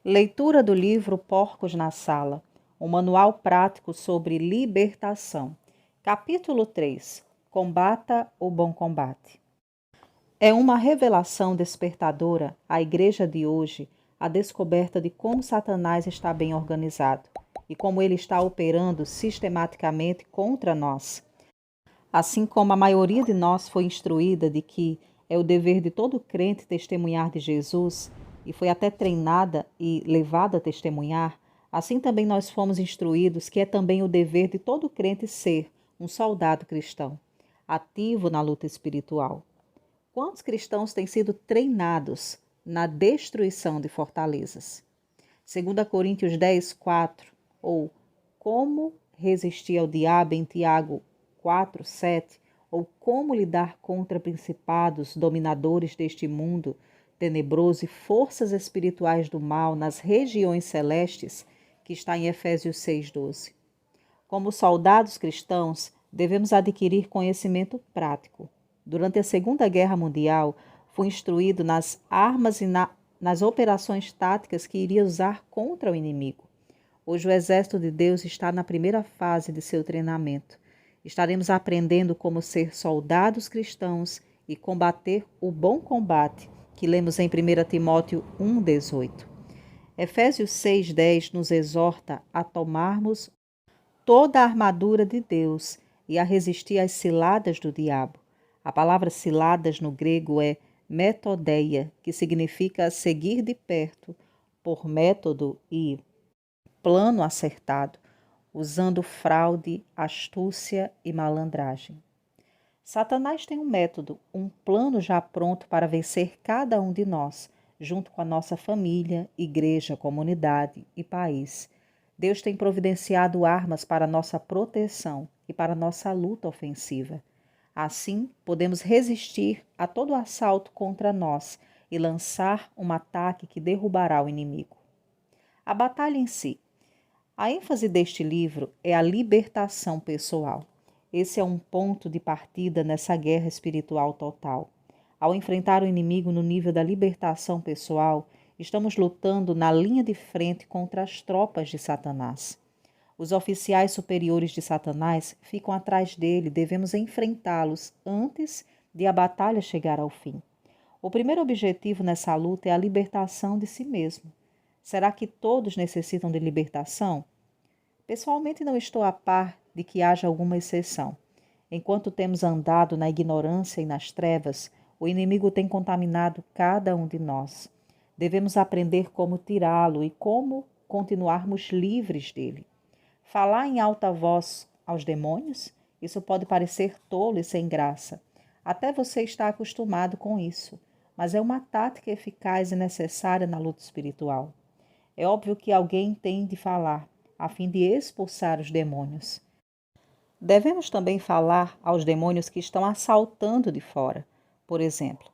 Leitura do livro Porcos na Sala, um manual prático sobre libertação. Capítulo 3. Combata o bom combate. É uma revelação despertadora à igreja de hoje a descoberta de como Satanás está bem organizado e como ele está operando sistematicamente contra nós. Assim como a maioria de nós foi instruída de que é o dever de todo crente testemunhar de Jesus, e foi até treinada e levada a testemunhar, assim também nós fomos instruídos que é também o dever de todo crente ser um soldado cristão, ativo na luta espiritual. Quantos cristãos têm sido treinados na destruição de fortalezas? 2 Coríntios 10:4, ou Como resistir ao diabo em Tiago 4:7, ou Como lidar contra principados dominadores deste mundo tenebroso e forças espirituais do mal nas regiões celestes, que está em Efésios 6:12. Como soldados cristãos, devemos adquirir conhecimento prático. Durante a Segunda Guerra Mundial, fui instruído nas armas e nas operações táticas que iria usar contra o inimigo. Hoje o exército de Deus está na primeira fase de seu treinamento. Estaremos aprendendo como ser soldados cristãos e combater o bom combate, que lemos em 1 Timóteo 1:18. Efésios 6:10 nos exorta a tomarmos toda a armadura de Deus e a resistir às ciladas do diabo. A palavra ciladas no grego é metodeia, que significa seguir de perto, por método e plano acertado, usando fraude, astúcia e malandragem. Satanás tem um método, um plano já pronto para vencer cada um de nós, junto com a nossa família, igreja, comunidade e país. Deus tem providenciado armas para nossa proteção e para nossa luta ofensiva. Assim, podemos resistir a todo assalto contra nós e lançar um ataque que derrubará o inimigo. A batalha em si. A ênfase deste livro é a libertação pessoal. Esse é um ponto de partida nessa guerra espiritual total. Ao enfrentar o inimigo no nível da libertação pessoal, estamos lutando na linha de frente contra as tropas de Satanás. Os oficiais superiores de Satanás ficam atrás dele, devemos enfrentá-los antes de a batalha chegar ao fim. O primeiro objetivo nessa luta é a libertação de si mesmo. Será que todos necessitam de libertação? Pessoalmente, não estou a par de que haja alguma exceção. Enquanto temos andado na ignorância e nas trevas, o inimigo tem contaminado cada um de nós. Devemos aprender como tirá-lo e como continuarmos livres dele. Falar em alta voz aos demônios? Isso pode parecer tolo e sem graça. Até você está acostumado com isso, mas é uma tática eficaz e necessária na luta espiritual. É óbvio que alguém tem de falar, a fim de expulsar os demônios. Devemos também falar aos demônios que estão assaltando de fora. Por exemplo,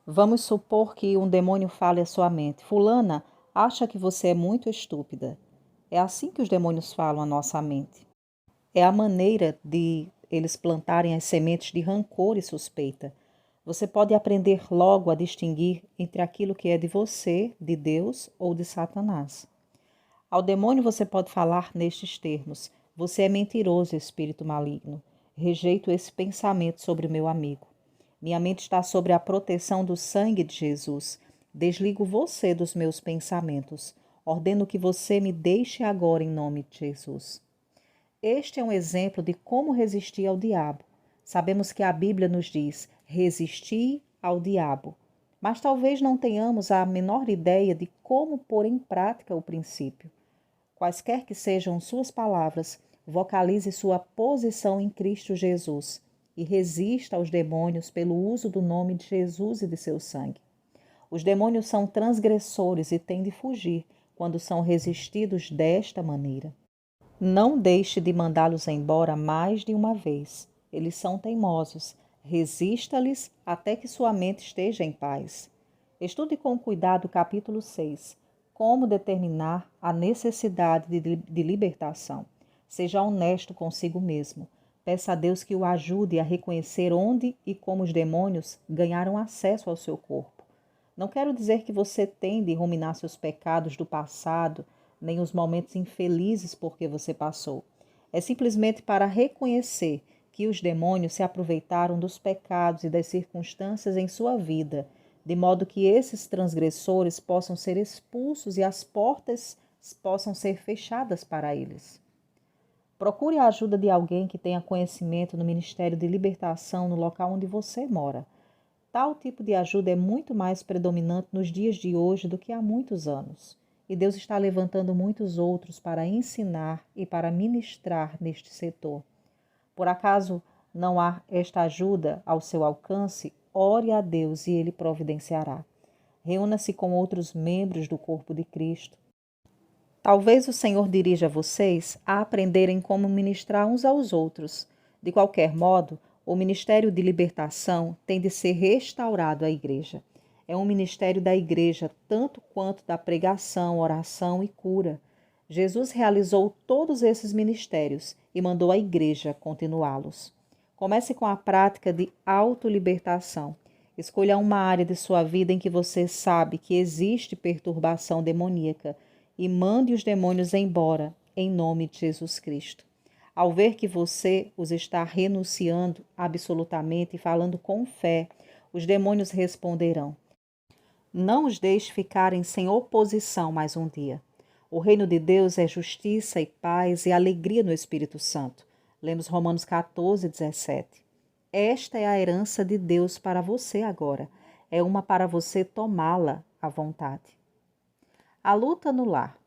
vamos supor que um demônio fale à sua mente: Fulana acha que você é muito estúpida. É assim que os demônios falam à nossa mente. É a maneira de eles plantarem as sementes de rancor e suspeita. Você pode aprender logo a distinguir entre aquilo que é de você, de Deus ou de Satanás. Ao demônio você pode falar nestes termos: você é mentiroso, espírito maligno. Rejeito esse pensamento sobre o meu amigo. Minha mente está sobre a proteção do sangue de Jesus. Desligo você dos meus pensamentos. Ordeno que você me deixe agora em nome de Jesus. Este é um exemplo de como resistir ao diabo. Sabemos que a Bíblia nos diz: resistir ao diabo. Mas talvez não tenhamos a menor ideia de como pôr em prática o princípio. Quaisquer que sejam suas palavras, vocalize sua posição em Cristo Jesus e resista aos demônios pelo uso do nome de Jesus e de seu sangue. Os demônios são transgressores e têm de fugir quando são resistidos desta maneira. Não deixe de mandá-los embora mais de uma vez. Eles são teimosos. Resista-lhes até que sua mente esteja em paz. Estude com cuidado o capítulo 6. Como determinar a necessidade de libertação. Seja honesto consigo mesmo. Peça a Deus que o ajude a reconhecer onde e como os demônios ganharam acesso ao seu corpo. Não quero dizer que você tem de ruminar seus pecados do passado, nem os momentos infelizes por que você passou. É simplesmente para reconhecer que os demônios se aproveitaram dos pecados e das circunstâncias em sua vida, de modo que esses transgressores possam ser expulsos e as portas possam ser fechadas para eles. Procure a ajuda de alguém que tenha conhecimento no Ministério de Libertação no local onde você mora. Tal tipo de ajuda é muito mais predominante nos dias de hoje do que há muitos anos. E Deus está levantando muitos outros para ensinar e para ministrar neste setor. Por acaso não há esta ajuda ao seu alcance? Ore a Deus e Ele providenciará. Reúna-se com outros membros do corpo de Cristo. Talvez o Senhor dirija vocês a aprenderem como ministrar uns aos outros. De qualquer modo, o ministério de libertação tem de ser restaurado à igreja. É um ministério da igreja, tanto quanto da pregação, oração e cura. Jesus realizou todos esses ministérios e mandou a igreja continuá-los. Comece com a prática de autolibertação. Escolha uma área de sua vida em que você sabe que existe perturbação demoníaca e mande os demônios embora, em nome de Jesus Cristo. Ao ver que você os está renunciando absolutamente e falando com fé, os demônios responderão: não os deixe ficarem sem oposição mais um dia. O reino de Deus é justiça e paz e alegria no Espírito Santo. Lemos Romanos 14, 17. Esta é a herança de Deus para você agora. É uma para você tomá-la à vontade. A luta no lar.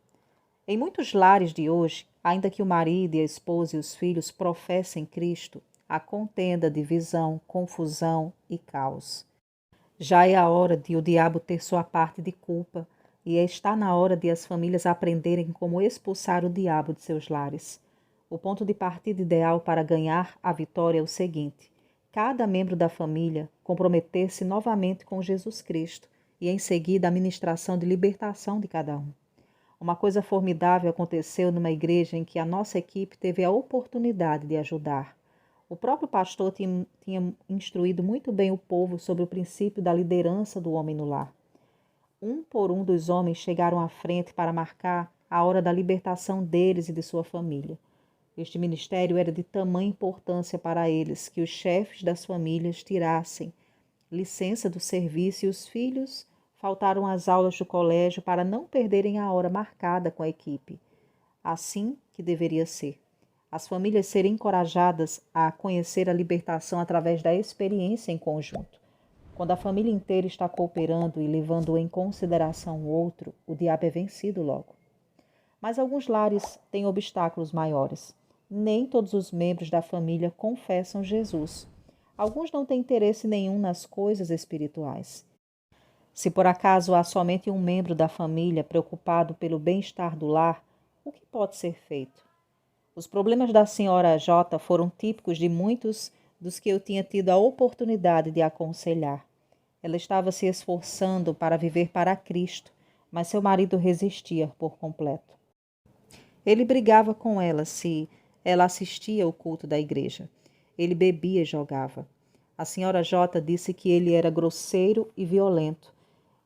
Em muitos lares de hoje, ainda que o marido e a esposa e os filhos professem Cristo, há contenda, divisão, confusão e caos. Já é a hora de o diabo ter sua parte de culpa e está na hora de as famílias aprenderem como expulsar o diabo de seus lares. O ponto de partida ideal para ganhar a vitória é o seguinte: cada membro da família comprometer-se novamente com Jesus Cristo e em seguida a ministração de libertação de cada um. Uma coisa formidável aconteceu numa igreja em que a nossa equipe teve a oportunidade de ajudar. O próprio pastor tinha instruído muito bem o povo sobre o princípio da liderança do homem no lar. Um por um dos homens chegaram à frente para marcar a hora da libertação deles e de sua família. Este ministério era de tamanha importância para eles que os chefes das famílias tirassem licença do serviço e os filhos faltaram às aulas do colégio para não perderem a hora marcada com a equipe. Assim que deveria ser. As famílias serem encorajadas a conhecer a libertação através da experiência em conjunto. Quando a família inteira está cooperando e levando em consideração o outro, o diabo é vencido logo. Mas alguns lares têm obstáculos maiores. Nem todos os membros da família confessam Jesus. Alguns não têm interesse nenhum nas coisas espirituais. Se por acaso há somente um membro da família preocupado pelo bem-estar do lar, o que pode ser feito? Os problemas da senhora J foram típicos de muitos dos que eu tinha tido a oportunidade de aconselhar. Ela estava se esforçando para viver para Cristo, mas seu marido resistia por completo. Ele brigava com ela se ela assistia ao culto da igreja. Ele bebia e jogava. A senhora J disse que ele era grosseiro e violento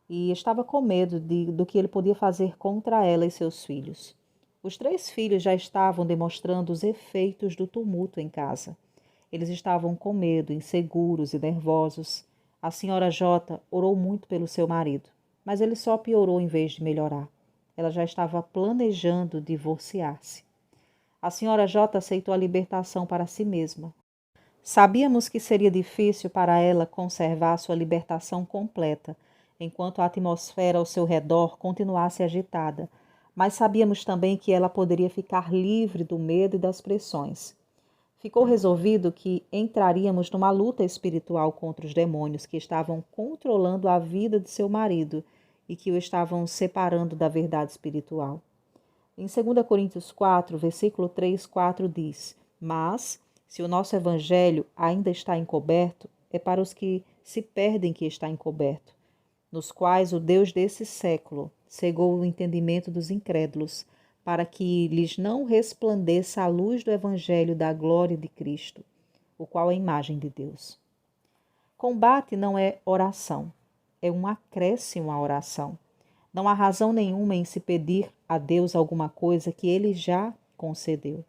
e estava com medo do que ele podia fazer contra ela e seus filhos. Os 3 filhos já estavam demonstrando os efeitos do tumulto em casa. Eles estavam com medo, inseguros e nervosos. A senhora J orou muito pelo seu marido, mas ele só piorou em vez de melhorar. Ela já estava planejando divorciar-se. A senhora J aceitou a libertação para si mesma. Sabíamos que seria difícil para ela conservar sua libertação completa, enquanto a atmosfera ao seu redor continuasse agitada, mas sabíamos também que ela poderia ficar livre do medo e das pressões. Ficou resolvido que entraríamos numa luta espiritual contra os demônios que estavam controlando a vida de seu marido e que o estavam separando da verdade espiritual. Em 2 Coríntios 4, versículo 3, 4 diz: mas, se o nosso evangelho ainda está encoberto, é para os que se perdem que está encoberto, nos quais o Deus desse século cegou o entendimento dos incrédulos, para que lhes não resplandeça a luz do evangelho da glória de Cristo, o qual é a imagem de Deus. Combate não é oração. é um acréscimo à oração. Não há razão nenhuma em se pedir a Deus alguma coisa que Ele já concedeu.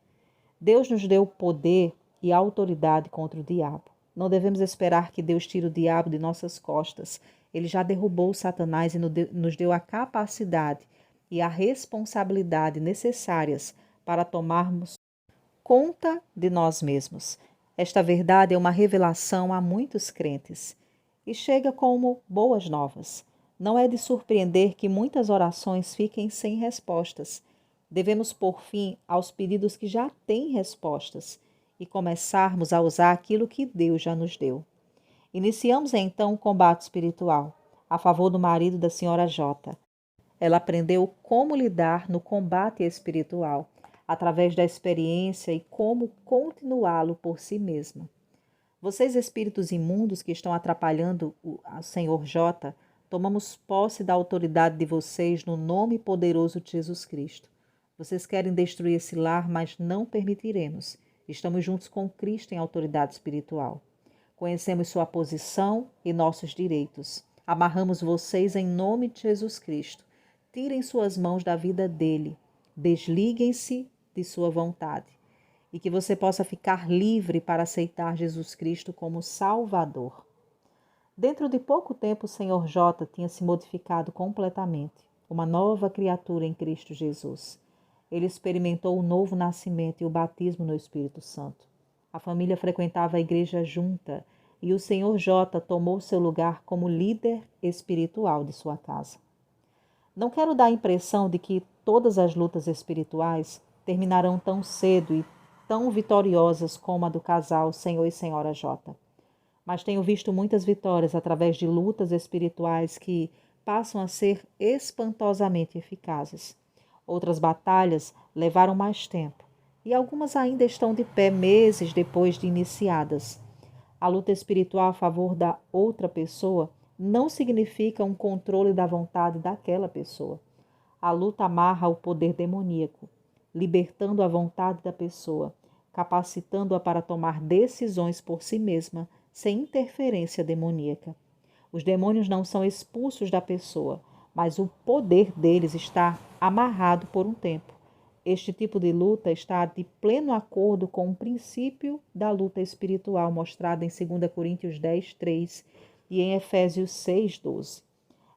Deus nos deu poder e autoridade contra o diabo. Não devemos esperar que Deus tire o diabo de nossas costas. Ele já derrubou Satanás e nos deu a capacidade e a responsabilidade necessárias para tomarmos conta de nós mesmos. Esta verdade é uma revelação a muitos crentes e chega como boas novas. Não é de surpreender que muitas orações fiquem sem respostas. Devemos pôr fim aos pedidos que já têm respostas e começarmos a usar aquilo que Deus já nos deu. Iniciamos então o combate espiritual a favor do marido da senhora J. Ela aprendeu como lidar no combate espiritual, através da experiência e como continuá-lo por si mesma. Vocês, espíritos imundos que estão atrapalhando o Senhor J, tomamos posse da autoridade de vocês no nome poderoso de Jesus Cristo. Vocês querem destruir esse lar, mas não permitiremos. Estamos juntos com Cristo em autoridade espiritual. Conhecemos sua posição e nossos direitos. Amarramos vocês em nome de Jesus Cristo. Tirem suas mãos da vida dele. Desliguem-se de sua vontade. E que você possa ficar livre para aceitar Jesus Cristo como Salvador. Dentro de pouco tempo, o Senhor J tinha se modificado completamente. Uma nova criatura em Cristo Jesus. Ele experimentou o novo nascimento e o batismo no Espírito Santo. A família frequentava a igreja junta e o Senhor J tomou seu lugar como líder espiritual de sua casa. Não quero dar a impressão de que todas as lutas espirituais terminarão tão cedo e tão vitoriosas como a do casal Senhor e Senhora J. Mas tenho visto muitas vitórias através de lutas espirituais que passam a ser espantosamente eficazes. Outras batalhas levaram mais tempo e algumas ainda estão de pé meses depois de iniciadas. A luta espiritual a favor da outra pessoa não significa um controle da vontade daquela pessoa. A luta amarra o poder demoníaco, libertando a vontade da pessoa, capacitando-a para tomar decisões por si mesma, sem interferência demoníaca. Os demônios não são expulsos da pessoa, mas o poder deles está amarrado por um tempo. Este tipo de luta está de pleno acordo com o princípio da luta espiritual mostrado em 2 Coríntios 10, 3 e em Efésios 6, 12.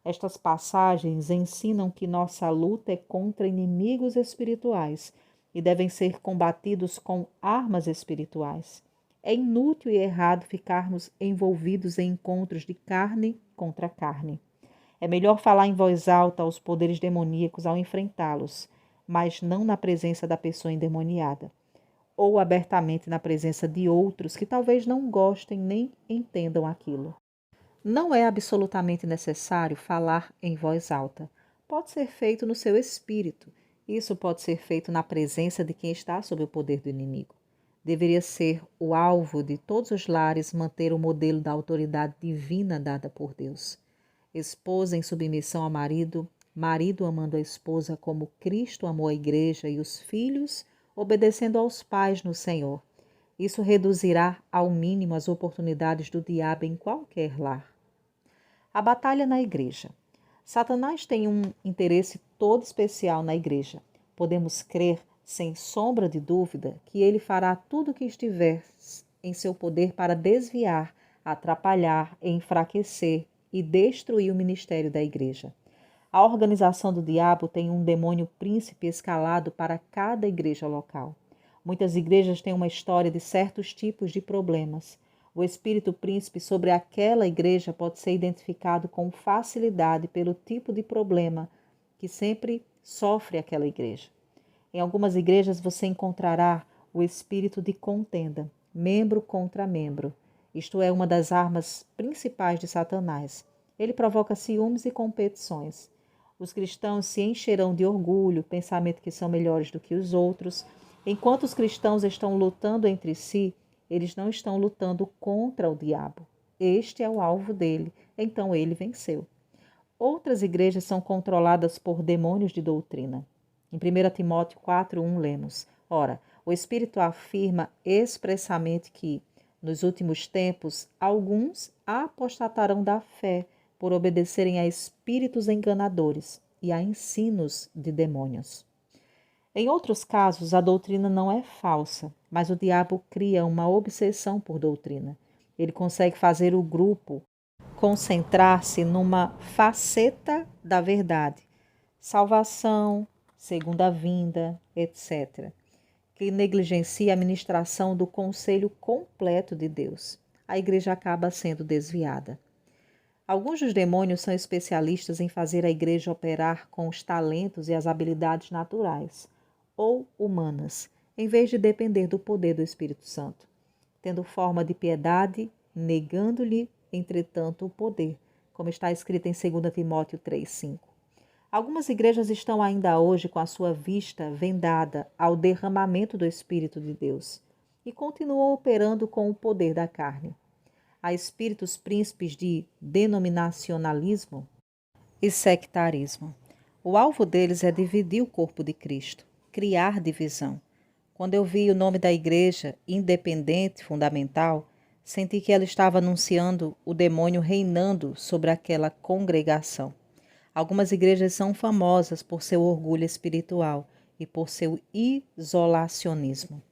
Estas passagens ensinam que nossa luta é contra inimigos espirituais e devem ser combatidos com armas espirituais. É inútil e errado ficarmos envolvidos em encontros de carne contra carne. É melhor falar em voz alta aos poderes demoníacos ao enfrentá-los, mas não na presença da pessoa endemoniada, ou abertamente na presença de outros que talvez não gostem nem entendam aquilo. Não é absolutamente necessário falar em voz alta. Pode ser feito no seu espírito. Isso pode ser feito na presença de quem está sob o poder do inimigo. Deveria ser o alvo de todos os lares manter o modelo da autoridade divina dada por Deus. Esposa em submissão ao marido, marido amando a esposa como Cristo amou a igreja e os filhos, obedecendo aos pais no Senhor. Isso reduzirá ao mínimo as oportunidades do diabo em qualquer lar. A batalha na igreja. Satanás tem um interesse todo especial na igreja. Podemos crer, sem sombra de dúvida, que ele fará tudo o que estiver em seu poder para desviar, atrapalhar, enfraquecer e destruir o ministério da igreja. A organização do diabo tem um demônio príncipe escalado para cada igreja local. Muitas igrejas têm uma história de certos tipos de problemas. O espírito príncipe sobre aquela igreja pode ser identificado com facilidade pelo tipo de problema que sempre sofre aquela igreja. Em algumas igrejas você encontrará o espírito de contenda, membro contra membro. Isto é uma das armas principais de Satanás. Ele provoca ciúmes e competições. Os cristãos se encherão de orgulho, pensamento que são melhores do que os outros. Enquanto os cristãos estão lutando entre si, eles não estão lutando contra o diabo. Este é o alvo dele, então ele venceu. Outras igrejas são controladas por demônios de doutrina. Em 1 Timóteo 4:1 lemos: Ora, o Espírito afirma expressamente que, nos últimos tempos, alguns apostatarão da fé, por obedecerem a espíritos enganadores e a ensinos de demônios. Em outros casos, a doutrina não é falsa, mas o diabo cria uma obsessão por doutrina. Ele consegue fazer o grupo concentrar-se numa faceta da verdade, salvação, segunda vinda, etc., que negligencia a ministração do conselho completo de Deus. A igreja acaba sendo desviada. Alguns dos demônios são especialistas em fazer a igreja operar com os talentos e as habilidades naturais ou humanas, em vez de depender do poder do Espírito Santo, tendo forma de piedade, negando-lhe, entretanto, o poder, como está escrito em 2 Timóteo 3,5. Algumas igrejas estão ainda hoje com a sua vista vendada ao derramamento do Espírito de Deus e continuam operando com o poder da carne. Há espíritos príncipes de denominacionalismo e sectarismo. O alvo deles é dividir o corpo de Cristo, criar divisão. Quando eu vi o nome da igreja, independente, fundamental, senti que ela estava anunciando o demônio reinando sobre aquela congregação. Algumas igrejas são famosas por seu orgulho espiritual e por seu isolacionismo.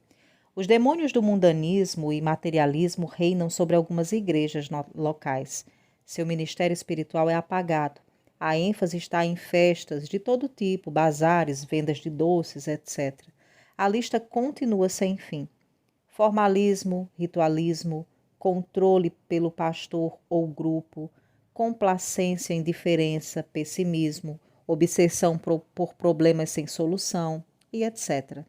Os demônios do mundanismo e materialismo reinam sobre algumas igrejas locais. Seu ministério espiritual é apagado. A ênfase está em festas de todo tipo, bazares, vendas de doces, etc. A lista continua sem fim. Formalismo, ritualismo, controle pelo pastor ou grupo, complacência, indiferença, pessimismo, obsessão por problemas sem solução e etc.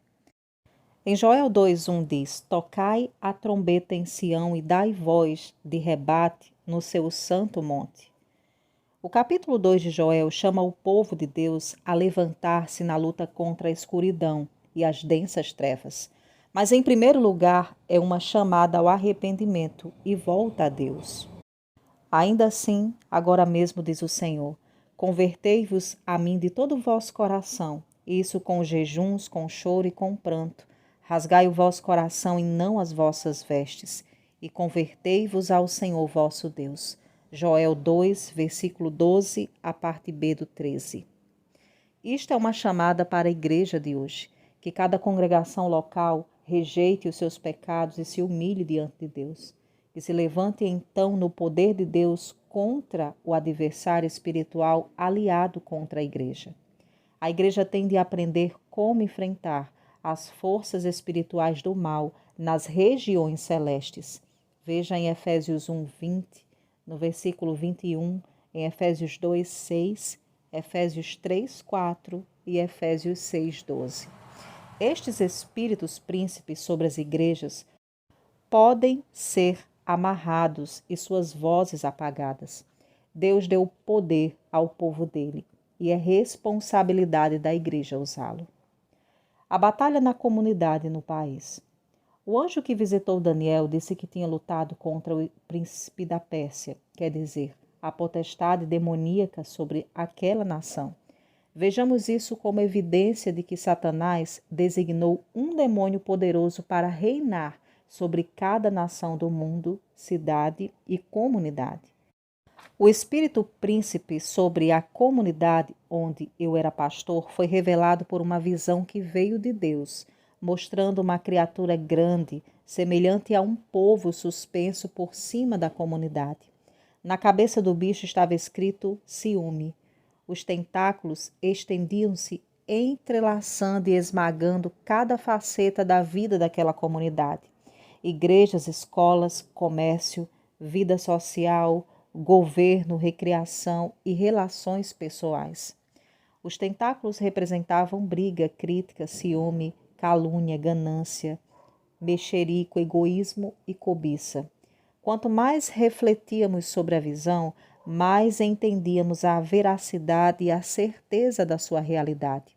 Em Joel 2:1 diz: Tocai a trombeta em Sião e dai voz de rebate no seu santo monte. O capítulo 2 de Joel chama o povo de Deus a levantar-se na luta contra a escuridão e as densas trevas. Mas, em primeiro lugar, é uma chamada ao arrependimento e volta a Deus. Ainda assim, agora mesmo diz o Senhor, convertei-vos a mim de todo o vosso coração, isso com jejuns, com choro e com pranto. Rasgai o vosso coração e não as vossas vestes, e convertei-vos ao Senhor vosso Deus. Joel 2, versículo 12, a parte B do 13. Isto é uma chamada para a igreja de hoje, que cada congregação local rejeite os seus pecados e se humilhe diante de Deus. Que se levante então no poder de Deus contra o adversário espiritual aliado contra a igreja. A igreja tem de aprender como enfrentar as forças espirituais do mal nas regiões celestes. Veja em Efésios 1:20, no versículo 21, em Efésios 2:6, Efésios 3:4 e Efésios 6:12. Estes espíritos príncipes sobre as igrejas podem ser amarrados e suas vozes apagadas. Deus deu poder ao povo dele e é responsabilidade da igreja usá-lo. A batalha na comunidade no país. O anjo que visitou Daniel disse que tinha lutado contra o príncipe da Pérsia, quer dizer, a potestade demoníaca sobre aquela nação. Vejamos isso como evidência de que Satanás designou um demônio poderoso para reinar sobre cada nação do mundo, cidade e comunidade. O espírito príncipe sobre a comunidade onde eu era pastor foi revelado por uma visão que veio de Deus, mostrando uma criatura grande, semelhante a um povo suspenso por cima da comunidade. Na cabeça do bicho estava escrito ciúme. Os tentáculos estendiam-se, entrelaçando e esmagando cada faceta da vida daquela comunidade. Igrejas, escolas, comércio, vida social, governo, recreação e relações pessoais. Os tentáculos representavam briga, crítica, ciúme, calúnia, ganância, mexerico, egoísmo e cobiça. Quanto mais refletíamos sobre a visão, mais entendíamos a veracidade e a certeza da sua realidade.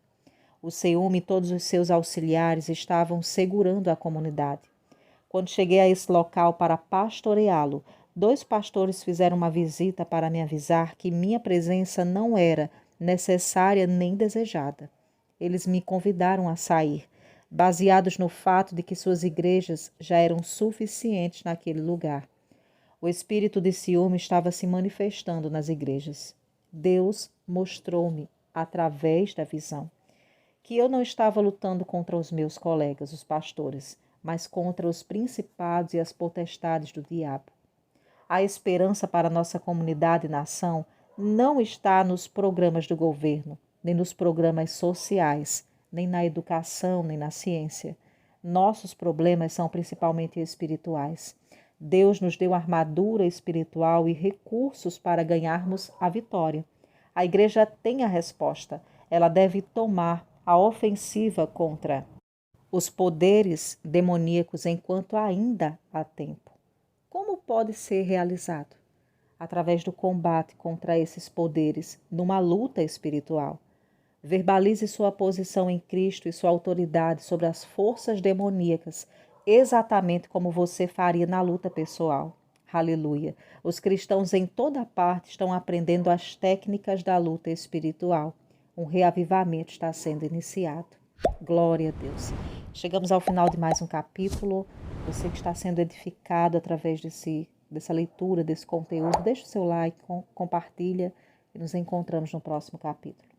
O ciúme e todos os seus auxiliares estavam segurando a comunidade. Quando cheguei a esse local para pastoreá-lo, 2 pastores fizeram uma visita para me avisar que minha presença não era necessária nem desejada. Eles me convidaram a sair, baseados no fato de que suas igrejas já eram suficientes naquele lugar. O espírito de ciúme estava se manifestando nas igrejas. Deus mostrou-me, através da visão, que eu não estava lutando contra os meus colegas, os pastores, mas contra os principados e as potestades do diabo. A esperança para nossa comunidade e nação não está nos programas do governo, nem nos programas sociais, nem na educação, nem na ciência. Nossos problemas são principalmente espirituais. Deus nos deu armadura espiritual e recursos para ganharmos a vitória. A igreja tem a resposta. Ela deve tomar a ofensiva contra os poderes demoníacos enquanto ainda há tempo. Como pode ser realizado? Através do combate contra esses poderes, numa luta espiritual. Verbalize sua posição em Cristo e sua autoridade sobre as forças demoníacas, exatamente como você faria na luta pessoal. Aleluia! Os cristãos em toda parte estão aprendendo as técnicas da luta espiritual. Um reavivamento está sendo iniciado. Glória a Deus. Chegamos ao final de mais um capítulo. Você que está sendo edificado através dessa leitura, desse conteúdo, deixa o seu like, compartilha e nos encontramos no próximo capítulo.